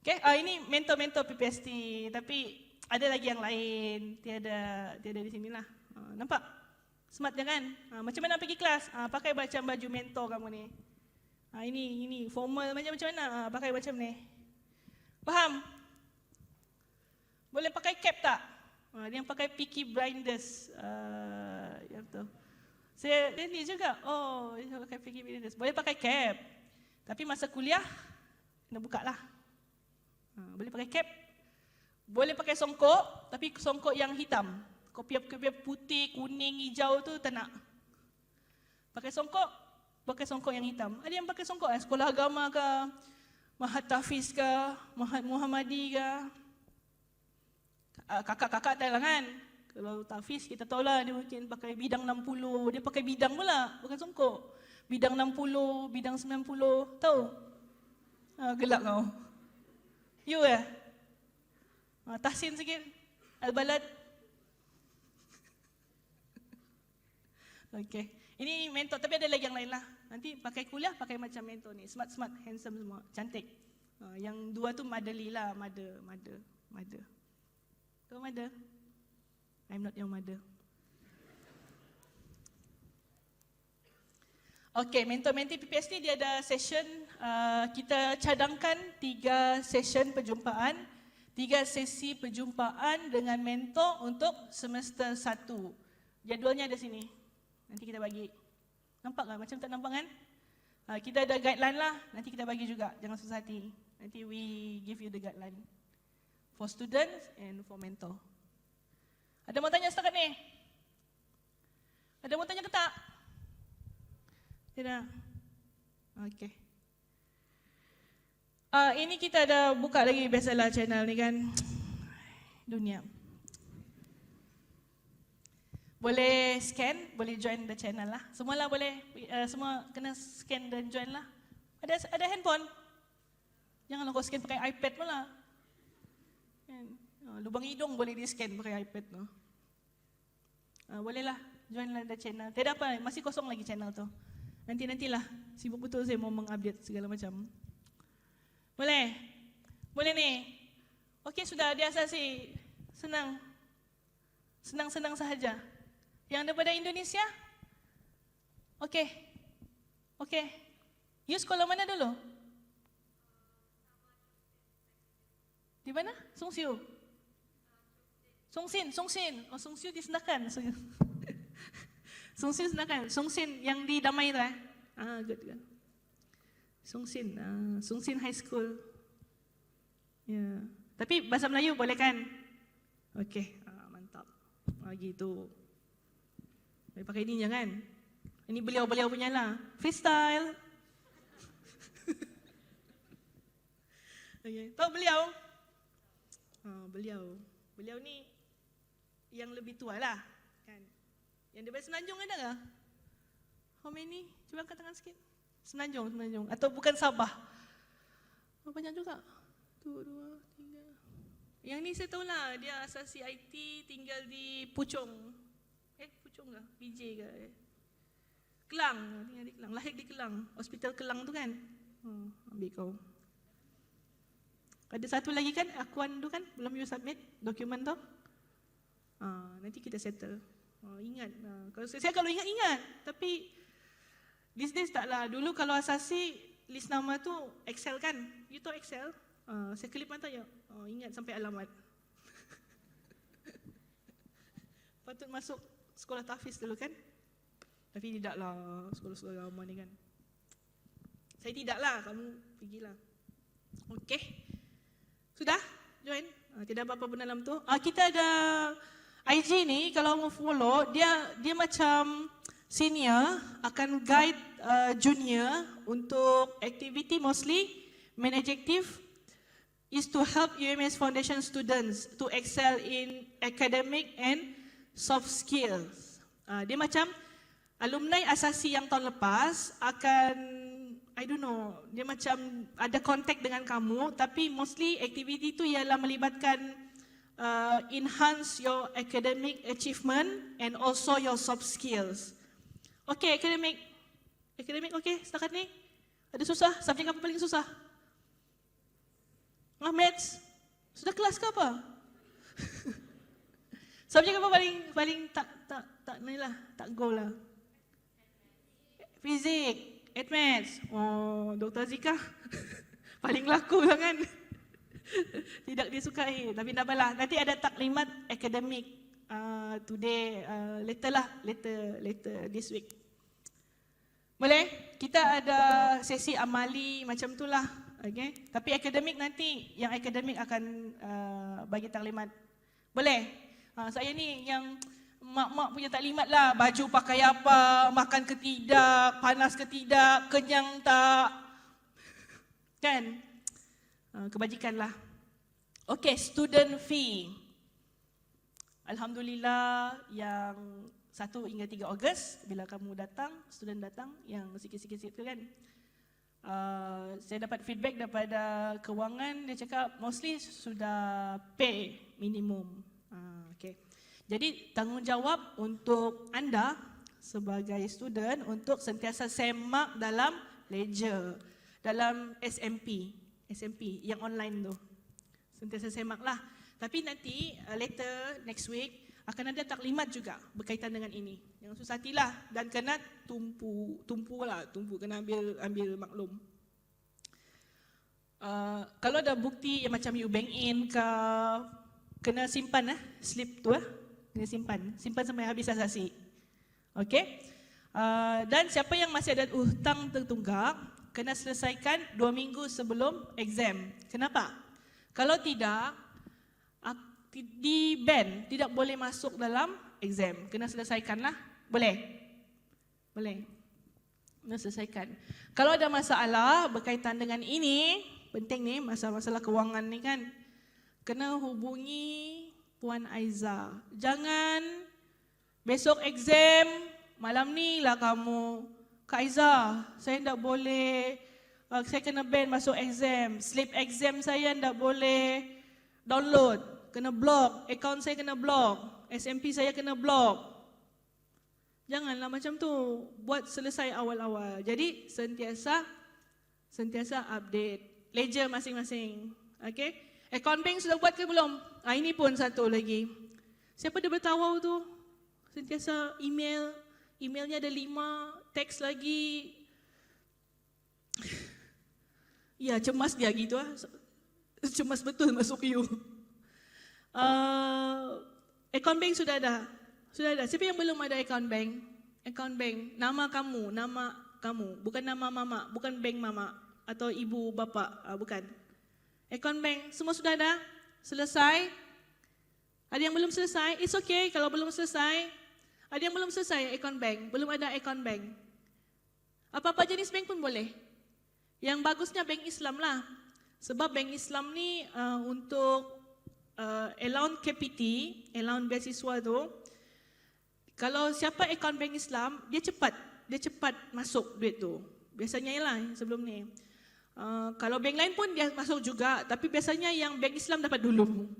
Okay, ini mentor-mentor PPST, tapi ada lagi yang lain, tiada di sinilah. Nampak? Smart jangan? Macam mana pergi kelas? Pakai macam baju mentor kamu ni. Ini formal macam mana? Pakai macam ni. Faham? Boleh pakai cap tak? Dia yang pakai Peaky Blinders. Yang tu. Dia ni juga. Dia pakai Peaky Blinders. Boleh pakai cap. Tapi masa kuliah, kena buka lah. Boleh pakai cap. Boleh pakai songkok, tapi songkok yang hitam. Kopiah-kopiah putih, kuning, hijau tu tak nak. Pakai songkok yang hitam. Ada yang pakai songkok sekolah agama ke, Mahat Tafiz ke, Mahat Muhammadi ke. Kakak-kakak tak lah kan. Kalau Tafiz kita tahu lah dia mungkin pakai bidang 60. Dia pakai bidang pula, bukan songkok. Bidang 60, bidang 90, tahu? Gelak kau. You Tahsin sikit. Al-Balad. Okay. Ini mentor, tapi ada lagi yang lain lah. Nanti pakai kuliah, pakai macam mentor ni. Smart, handsome semua, cantik. Yang dua tu motherly lah, mother. Kau mother? I'm not your mother. Okay, mentor-mentee PPST dia ada session. Kita cadangkan 3 session perjumpaan. 3 sesi perjumpaan dengan mentor untuk semester 1. Jadualnya ada sini. Nanti kita bagi. Nampak tak? Macam tak nampak kan? Kita ada guideline lah. Nanti kita bagi juga. Jangan susah hati. Nanti we give you the guideline. For students and for mentor. Ada mau tanya setakat ni? Ada mau tanya ke tak? Tidak? Okay. Ini kita ada buka lagi biasalah channel ni kan. Dunia. Boleh scan, boleh join the channel lah. Semualah boleh, semua kena scan dan join lah. Ada handphone. Janganlah kau scan pakai iPad pun lah. Lubang hidung boleh di scan pakai iPad tu. Bolehlah, join lah the channel. Tidak apa, masih kosong lagi channel tu. Nantilah, sibuk betul saya mau mengupdate segala macam. Boleh? Boleh ni? Okey, sudah diasasi. Senang. Senang-senang sahaja. Yang daripada Indonesia? Okey. You sekolah mana dulu? Di mana? Sungsiu. Songsin. Oh, Songsin disendakan. Songsin sendakan. Songsin yang di Damai tu good. Songsin High School. Ya. Tapi bahasa Melayu boleh kan? Okey, mantap. Gitu. Boleh pakai ini jangan. Ini beliau-beliau punya lah. Freestyle. Okay. Tahu beliau? Beliau ni yang lebih tua lah. Kan? Yang daripada Semenanjung ada ke? How many? Cuba angkat tangan sikit. Semenanjung. Atau bukan Sabah? Banyak juga. 1, 2, 3. Yang ni saya tahu lah. Dia asal CIT, tinggal di Puchong. Puchong ke? PJ ke? Kelang. Tinggal di Kelang. Lahir di Kelang. Hospital Kelang tu kan? Ambil kau. Ada satu lagi kan? Akuan tu kan? Belum you submit dokumen tu? Nanti kita settle. Ingat. Kalau ingat. Tapi these days taklah. Dulu kalau asasi list nama tu Excel kan? You tahu Excel? Saya kelip mata ya. Ingat sampai alamat. Patut masuk sekolah tahfiz dulu kan? Tapi tidaklah sekolah-sekolah lama ni kan. Saya tidaklah, kamu pergilah. Okey. Sudah? Join? Tidak apa-apa pun dalam tu. Kita ada IG ni, kalau mau follow, dia macam senior akan guide junior untuk activity mostly. Main objective is to help UMS Foundation students to excel in academic and soft skills. Dia macam alumni asasi yang tahun lepas akan, I don't know, dia macam ada kontak dengan kamu, tapi mostly activity tu ialah melibatkan enhance your academic achievement and also your soft skills. Okay, academic okay setakat ni? Ada susah? Subjek apa paling susah? Maths? Sudah kelas ke apa? Subjek apa paling tak ni lah, tak go lah? Fizik, Maths. Dr. Zika paling laku lah kan? Tidak disukai, tapi tak apalah. Nanti ada taklimat akademik today, later this week. Boleh? Kita ada sesi amali macam tu lah. Okay? Tapi akademik nanti, yang akademik akan bagi taklimat. Boleh? Saya ni yang mak-mak punya taklimat lah. Baju pakai apa, makan ke tidak, panas ke tidak, kenyang tak. Kan? Kebajikan lah. Okay, student fee. Alhamdulillah yang 1 hingga 3 Ogos bila kamu datang, student datang yang sikit-sikit tu kan. Saya dapat feedback daripada kewangan, dia cakap mostly sudah pay minimum. Okay. Jadi tanggungjawab untuk anda sebagai student untuk sentiasa semak dalam ledger, dalam SMP yang online tu. Sentiasa semak lah. Tapi nanti later next week akan ada taklimat juga berkaitan dengan ini. Jangan susah hatilah dan kena tumpu kena ambil maklum. Kalau ada bukti yang macam you bank in ke, kena simpan slip tu kena simpan sampai habis asasi. Okey? Dan siapa yang masih ada hutang tertunggak kena selesaikan 2 minggu sebelum exam. Kenapa? Kalau tidak, di ban, tidak boleh masuk dalam exam. Kena selesaikanlah. Boleh? Kena selesaikan. Kalau ada masalah berkaitan dengan ini, penting ni, masalah kewangan ni kan, kena hubungi Puan Aiza. Jangan besok exam, malam ni lah kamu, Kak Aiza, saya tak boleh, saya kena ban masuk exam. Slip exam saya tak boleh download. Kena block, akaun saya kena block, SMP saya kena block. Janganlah macam tu, buat selesai awal-awal. Jadi sentiasa update ledger masing-masing. Okay? Akaun bank sudah buat ke belum? Ini pun satu lagi. Siapa dia bertawau tu? Sentiasa emailnya ada 5, teks lagi. Ya, cemas dia gitu Cemas betul masuk you. Account bank sudah ada. Sudah ada. Siapa yang belum ada account bank? Account bank, nama kamu, bukan nama mama, bukan bank mama atau ibu bapa, bukan. Account bank, semua sudah ada? Selesai? Ada yang belum selesai? It's okay kalau belum selesai. Ada yang belum selesai account bank, belum ada account bank. Apa-apa jenis bank pun boleh. Yang bagusnya bank Islam lah. Sebab bank Islam ni untuk allowance KPT, allowance beasiswa tu, kalau siapa account bank Islam, dia cepat masuk duit tu. Biasanya lah sebelum ni. Kalau bank lain pun dia masuk juga, tapi biasanya yang bank Islam dapat dulu.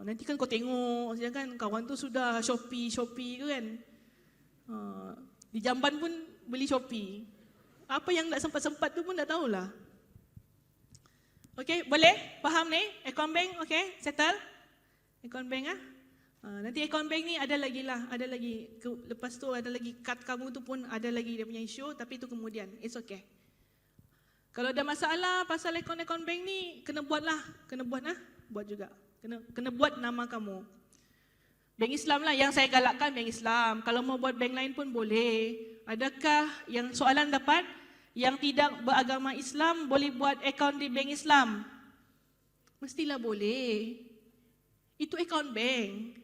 Nanti kan kau tengok, kan kawan tu sudah Shopee ke kan. Di Jamban pun beli Shopee. Apa yang tak sempat-sempat tu pun dah tahulah. Okey, boleh? Faham ni? Account bank, okey? Settle? Account bank nanti account bank ni ada lagi lah, ada lagi. Lepas tu ada lagi kad kamu tu pun ada lagi dia punya isu, tapi itu kemudian. It's okay. Kalau ada masalah pasal account bank ni, kena buat lah. Buat juga. Kena buat nama kamu. Bank Islam lah yang saya galakkan, bank Islam. Kalau mau buat bank lain pun boleh. Adakah yang soalan dapat? Yang tidak beragama Islam boleh buat account di bank Islam? Mestilah boleh. Itu account bank.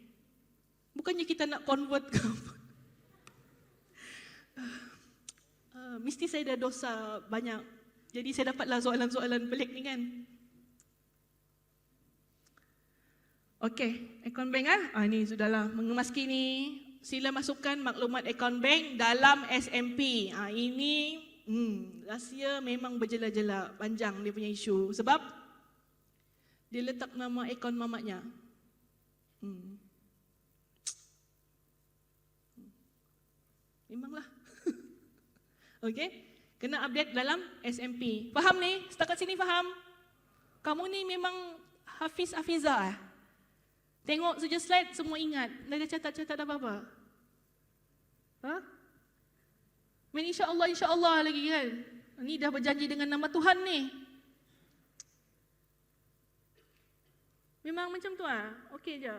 Bukannya kita nak convert ke apa. Mesti saya dah dosa banyak. Jadi saya dapatlah soalan-soalan pelik ni kan. Okey, account bank ni sudahlah mengemaski ni. Sila masukkan maklumat account bank dalam SMP. Ini rahsia memang berjela-jela, panjang dia punya isu. Sebab dia letak nama akaun mamaknya. Memanglah. Okey, kena update dalam SMP. Faham ni? Setakat sini faham? Kamu ni memang Hafizah. Tengok saja slide semua ingat. Dah ada catat-catat apa-apa? Insya-Allah lagi kan. Ni dah berjanji dengan nama Tuhan ni. Memang macam tu Okey je.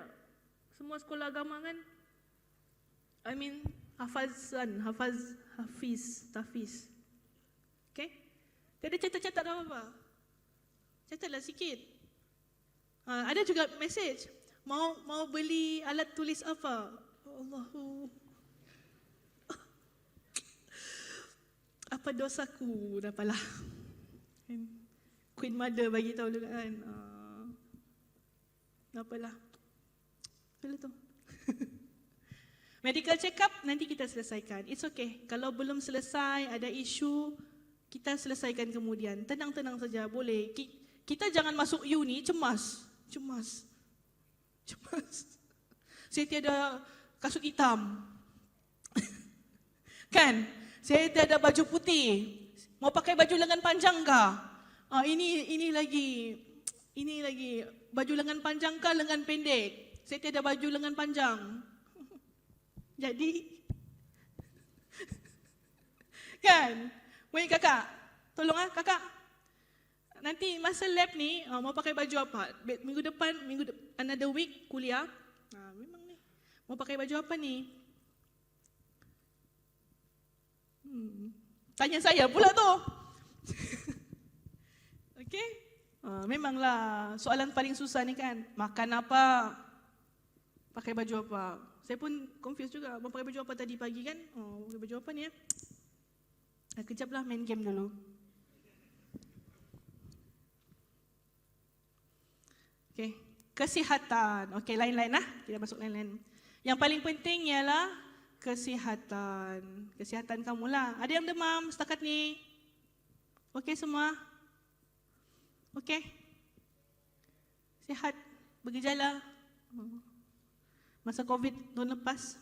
Semua sekolah agama kan. Tafiz. Okey? Tiada catat-catat apa-apa. Catatlah sikit. Ada juga message. Mau beli alat tulis apa? Allahu. Apa dosaku? Dah apalah. Queen Mother bagi tahu juga kan. Apalah. Itulah tu. Medical check up nanti kita selesaikan. It's okay. Kalau belum selesai, ada isu, kita selesaikan kemudian. Tenang-tenang saja, boleh. Kita jangan masuk uni cemas. Saya tiada kasut hitam. Kan? Saya tiada baju putih. Mau pakai baju lengan panjang kah? Ini lagi baju lengan panjang kah lengan pendek? Saya tiada baju lengan panjang. Jadi kan? Wei kakak, tolong kakak. Nanti masa lab ni mau pakai baju apa? Minggu depan, another week kuliah. Memang ni. Mau pakai baju apa ni? Tanya saya pula tu. Okey? Memanglah soalan paling susah ni kan. Makan apa? Pakai baju apa? Saya pun confused juga. Mau pakai baju apa tadi pagi kan? Pakai baju apa ni kejaplah main game dulu. Okey, kesihatan. Okey, lain-lain Kita masuk lain-lain. Yang paling penting ialah kesihatan. Kesihatan kamulah. Ada yang demam setakat ni? Okey semua? Okey? Sihat? Bergejala? Masa COVID tahun lepas,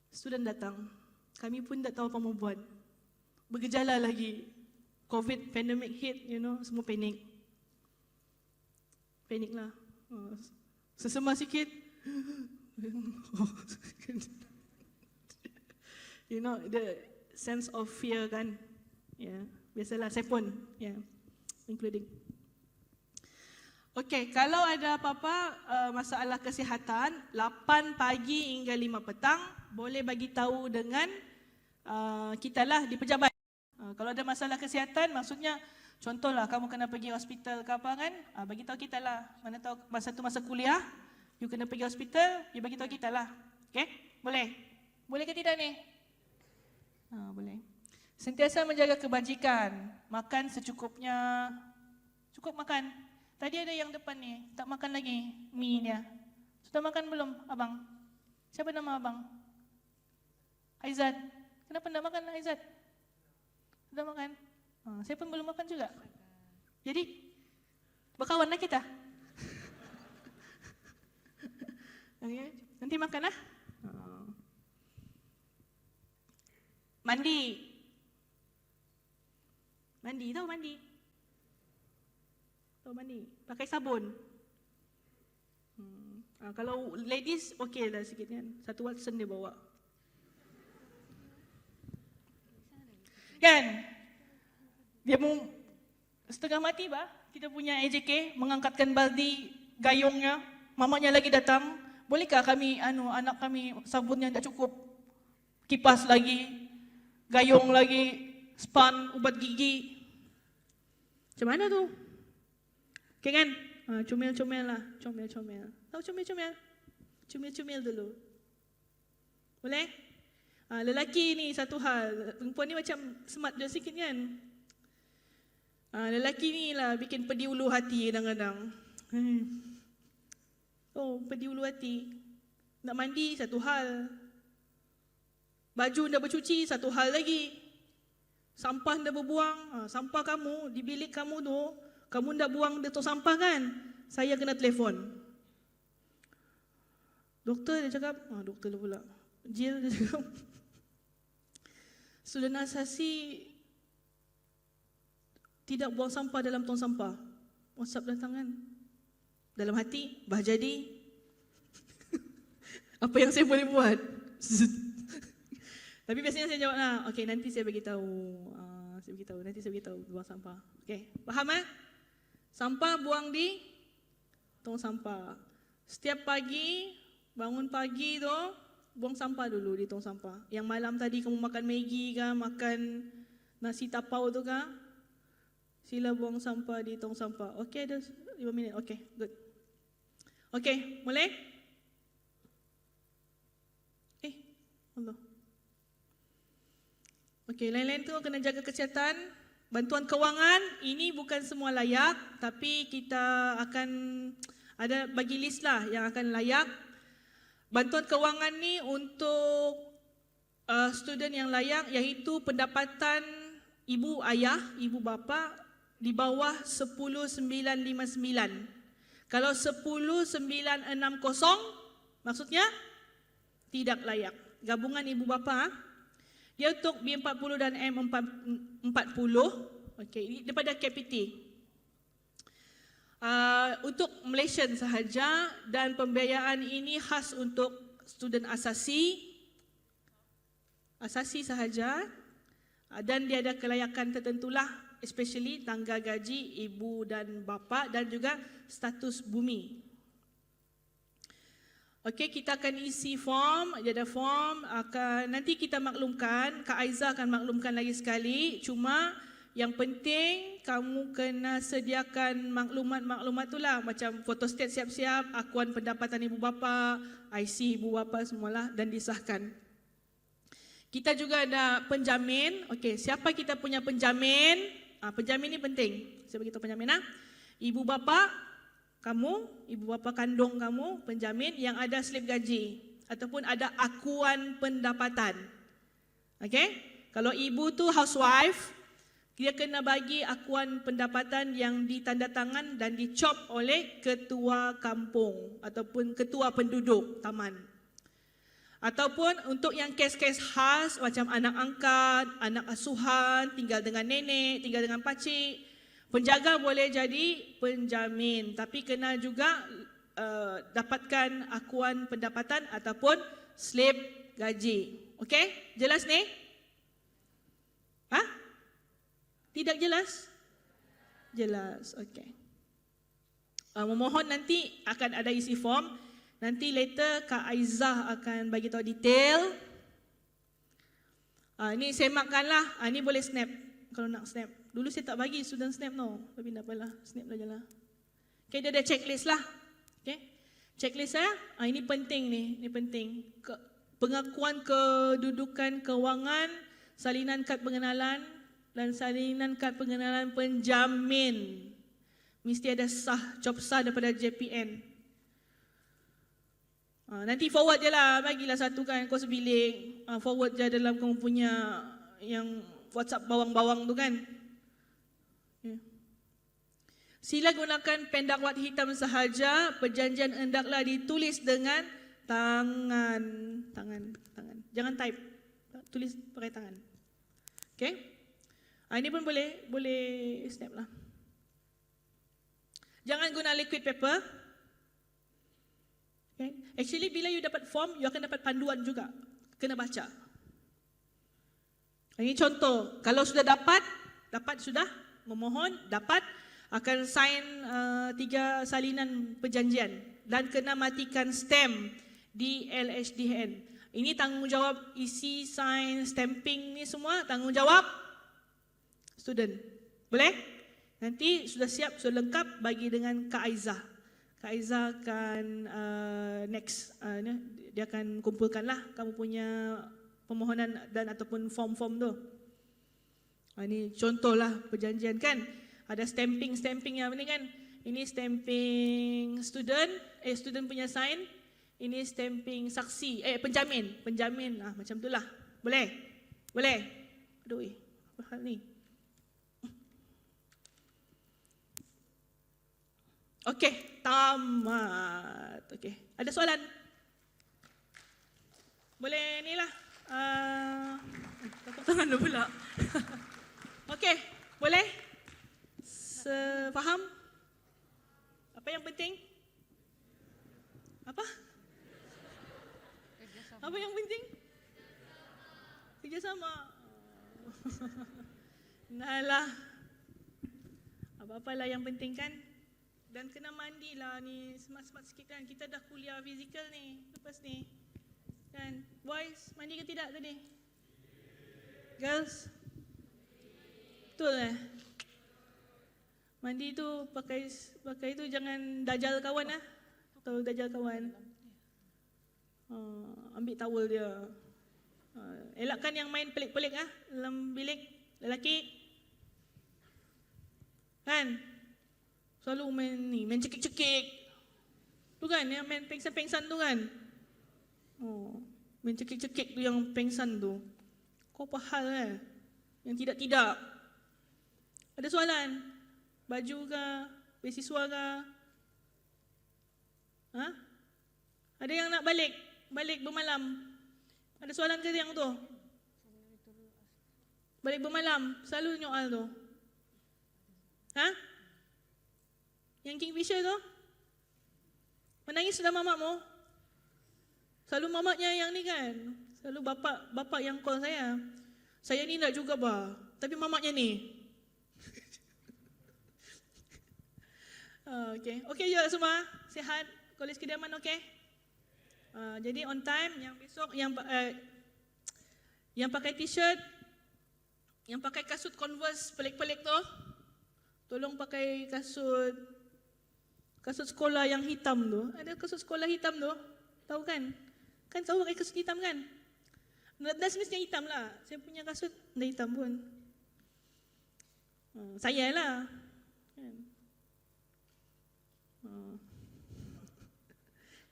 student datang. Kami pun tak tahu apa mau buat. Bergejala lagi. COVID, pandemic hit, semua panik. Paniklah. Sesema sikit. The sense of fear kan. Biasalah, saya pun, including. Okey, kalau ada apa-apa masalah kesihatan, 8 pagi hingga 5 petang boleh bagi tahu dengan kita lah di pejabat. Kalau ada masalah kesihatan, maksudnya contohlah kamu kena pergi hospital ke apa kan, bagi tahu kita lah. Mana tahu masa tu masa kuliah, you kena pergi hospital, you bagi tahu kita lah. Okey? Boleh? Boleh ke tidak ni? Boleh. Sentiasa menjaga kebajikan, makan secukupnya. Cukup makan. Tadi ada yang depan ni, tak makan lagi mi dia. Sudah makan belum, abang? Siapa nama abang? Aizat. Kenapa tak makan, Aizat? Sudah makan? Saya pun belum makan juga. Jadi, berkawanlah kita. Okay. Nanti makan lah. Mandi. Mandi, tahu mandi? Tahu mandi? Pakai sabun. Kalau ladies, okey lah sikit kan. Satu Watson dia bawa. Kan? Dia mau setengah mati bah. Kita punya AJK mengangkatkan baldi gayungnya. Mamanya lagi datang. Bolehkah kami, anak kami sabunnya tidak cukup? Kipas lagi. Gayung lagi. Span, ubat gigi. Macam mana tu? Okey kan? Comel-comel lah. Comel-comel. Tahu comel-comel? Comel-comel dulu. Boleh? Lelaki ni satu hal. Perempuan ni macam smart je sikit kan? Lelaki ni lah bikin pedih ulu hati kadang-kadang. Oh, pedih ulu hati. Nak mandi satu hal. Baju dah bercuci satu hal lagi. Sampah dah berbuang. Sampah kamu di bilik kamu tu. Kamu dah buang dia tu sampah kan? Saya kena telefon. Doktor dia cakap, doktor dia pula. Jill dia cakap, student asasi tidak buang sampah dalam tong sampah. WhatsApp datang kan? Dalam hati, bah jadi. Apa yang saya boleh buat? Tapi biasanya saya jawab lah, okey nanti saya beritahu. Nanti saya beritahu buang sampah. Okey, faham eh? Sampah buang di tong sampah. Setiap pagi, bangun pagi tu, buang sampah dulu di tong sampah. Yang malam tadi kamu makan Maggi ke, makan nasi tapau tu ke, sila buang sampah di tong sampah. Okey, ada 5 minit. Okey, good. Okey, boleh? Allah. Okey, lain-lain tu kena jaga kesihatan. Bantuan kewangan, ini bukan semua layak, tapi kita akan ada bagi list lah yang akan layak. Bantuan kewangan ni untuk student yang layak, iaitu pendapatan ibu ayah, ibu bapa di bawah 10,959. Kalau 10,960, maksudnya tidak layak. Gabungan ibu bapa, dia untuk B40 dan M40, okey, daripada KPT. Untuk Malaysian sahaja dan pembiayaan ini khas untuk student asasi sahaja, dan dia ada kelayakan tertentulah, especially tangga gaji ibu dan bapa dan juga status bumi. Okey, kita akan isi form, dia ada form, nanti kita maklumkan, Kak Aiza akan maklumkan lagi sekali, cuma yang penting kamu kena sediakan maklumat-maklumat itulah, macam photostat siap-siap, akuan pendapatan ibu bapa, IC ibu bapa semualah dan disahkan. Kita juga ada penjamin. Okey, siapa kita punya penjamin? Penjamin ni penting. Saya beritahu penjamin Ibu bapa kamu, ibu bapa kandung kamu, penjamin yang ada slip gaji ataupun ada akuan pendapatan. Okey? Kalau ibu tu housewife, dia kena bagi akuan pendapatan yang ditandatangan dan dicop oleh ketua kampung ataupun ketua penduduk taman. Ataupun untuk yang kes-kes khas macam anak angkat, anak asuhan, tinggal dengan nenek, tinggal dengan pakcik, penjaga boleh jadi penjamin, tapi kena juga dapatkan akuan pendapatan ataupun slip gaji. Okey? Jelas ni? Tidak jelas? Jelas, okey. memohon nanti akan ada isi form. Nanti later Kak Aizah akan bagi tahu detail. Ni semakkanlah. Ni boleh snap kalau nak snap. Dulu saya tak bagi student snap no. Tapi tak apalah, snap dah jalan. Okay, dia ada checklist lah. Okay. Checklist saya, ini penting ni, ini penting. Pengakuan kedudukan kewangan, salinan kad pengenalan dan salinan kad pengenalan penjamin. Mesti ada sah, job sah daripada JPN. Nanti forward je lah, bagilah satu kan kos bilik. Forward je dalam kamu punya yang WhatsApp bawang-bawang tu kan. Okay. Sila gunakan pen dakwat hitam sahaja, perjanjian hendaklah ditulis dengan tangan. Jangan type, tulis pakai tangan. Okay? Ini pun boleh snap lah. Jangan guna liquid paper. Okay? Actually, bila you dapat form, you akan dapat panduan juga. Kena baca. Ini contoh, kalau sudah dapat sudah, memohon, dapat, akan sign 3 salinan perjanjian dan kena matikan stamp di LHDN. Ini tanggungjawab isi, sign, stamping ni semua tanggungjawab student. Boleh? Nanti sudah siap, sudah lengkap bagi dengan Kak Aizah. Kak Aizah akan next, dia akan kumpulkanlah kamu punya permohonan dan ataupun form-form tu. Ini contohlah perjanjian kan. Ada stamping yang ni kan. Ini stamping student, student punya sign. Ini stamping saksi, penjamin. Macam itulah. Boleh? Aduh, apa hal ni? Okey, tamat. Okey, ada soalan? Boleh ni lah. Tepuk tangan dulu pula. Okey, boleh? Faham? Apa yang penting? Apa? Apa yang penting? Kerjasama. Nalah. Apa-apalah yang penting kan? Dan kena mandilah ni, smart-smart sikit kan. Kita dah kuliah fizikal ni, lepas ni. Kan? Boys, mandi ke tidak tadi? Girls? Betul Mandi tu pakai tu jangan dajal kawan Tahu dajal kawan. Ambil towel dia. Elakkan yang main pelik-pelik dalam bilik lelaki. Kan? Selalu main cekik-cekik. Tu kan yang main pengsan-pengsan tu kan. Main cekik-cekik tu yang pengsan tu. Kau apa hal yang tidak-tidak. Ada soalan? Baju ke? Beasiswa ke? Ada yang nak balik bermalam? Ada soalan ke yang tu? Balik bermalam, selalu nyoal tu. Yang Kingfisher tu? Menangis sudah mamakmu? Selalu mamaknya yang ni kan? Selalu bapak yang call saya. Saya ni nak juga tapi mamaknya ni. Okey je semua, sihat, kolej kediaman okey. Jadi on time, yang besok yang pakai t-shirt, yang pakai kasut Converse pelik-pelik tu, tolong pakai kasut sekolah yang hitam tu. Ada kasut sekolah hitam tu, tahu kan? Kan tahu pakai kasut hitam kan? Dah semestinya hitam lah. Saya punya kasut dah hitam pun. Saya lah.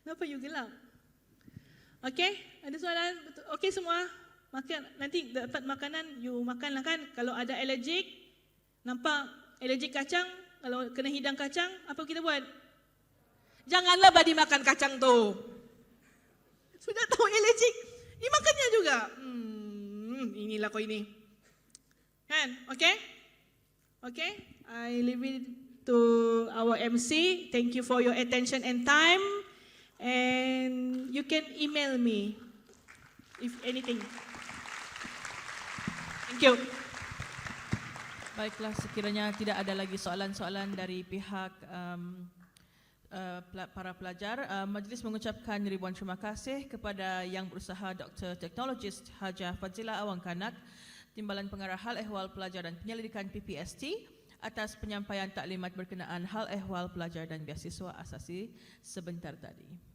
Kenapa you gelap? Okey, ada soalan? Okey semua? Nanti dapat makanan, you makanlah kan? Kalau ada alergik, nampak alergik kacang, kalau kena hidang kacang, apa kita buat? Janganlah badi makan kacang tu. Sudah tahu alergik, dimakannya juga. Inilah kau ini. Kan? Okey? Okey, I leave it to our MC. Thank you for your attention and time. And you can email me if anything. Thank you. Baiklah, sekiranya tidak ada lagi soalan-soalan dari pihak para pelajar, majlis mengucapkan ribuan terima kasih kepada Yang Berusaha Dr. Teknologis Hajah Fazila Awang Kanak, Timbalan Pengarah Hal Ehwal Pelajar dan Penyelidikan PPST atas penyampaian taklimat berkenaan hal ehwal pelajar dan biasiswa asasi sebentar tadi.